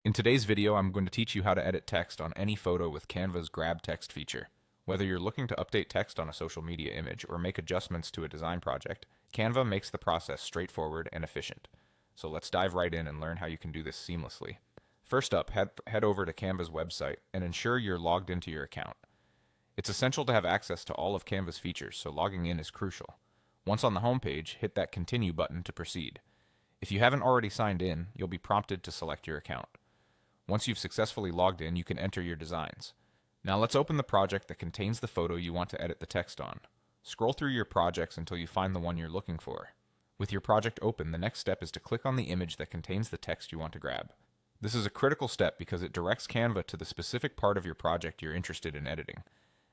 In today's video, I'm going to teach you how to edit text on any photo with Canva's Grab Text feature. Whether you're looking to update text on a social media image or make adjustments to a design project, Canva makes the process straightforward and efficient. So let's dive right in and learn how you can do this seamlessly. First up, head over to Canva's website and ensure you're logged into your account. It's essential to have access to all of Canva's features, so logging in is crucial. Once on the home page, hit that Continue button to proceed. If you haven't already signed in, you'll be prompted to select your account. Once you've successfully logged in, you can enter your designs. Now let's open the project that contains the photo you want to edit the text on. Scroll through your projects until you find the one you're looking for. With your project open, the next step is to click on the image that contains the text you want to grab. This is a critical step because it directs Canva to the specific part of your project you're interested in editing.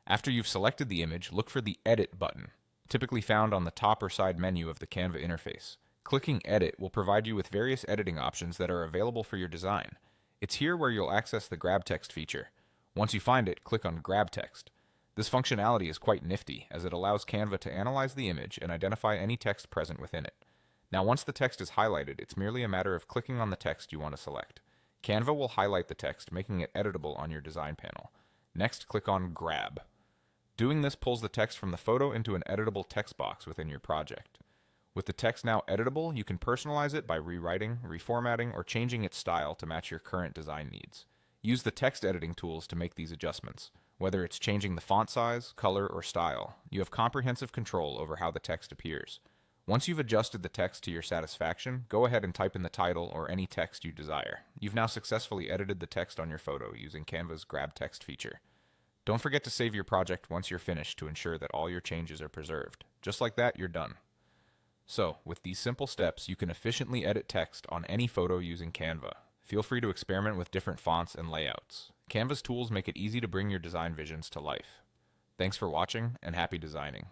After you've selected the image, look for the Edit button, typically found on the top or side menu of the Canva interface. Clicking Edit will provide you with various editing options that are available for your design. It's here where you'll access the Grab Text feature. Once you find it, click on Grab Text. This functionality is quite nifty, as it allows Canva to analyze the image and identify any text present within it. Now once the text is highlighted, it's merely a matter of clicking on the text you want to select. Canva will highlight the text, making it editable on your design panel. Next, click on Grab. Doing this pulls the text from the photo into an editable text box within your project. With the text now editable, you can personalize it by rewriting, reformatting, or changing its style to match your current design needs. Use the text editing tools to make these adjustments. Whether it's changing the font size, color, or style, you have comprehensive control over how the text appears. Once you've adjusted the text to your satisfaction, go ahead and type in the title or any text you desire. You've now successfully edited the text on your photo using Canva's Grab Text feature. Don't forget to save your project once you're finished to ensure that all your changes are preserved. Just like that, you're done. So, with these simple steps, you can efficiently edit text on any photo using Canva. Feel free to experiment with different fonts and layouts. Canva's tools make it easy to bring your design visions to life. Thanks for watching, and happy designing.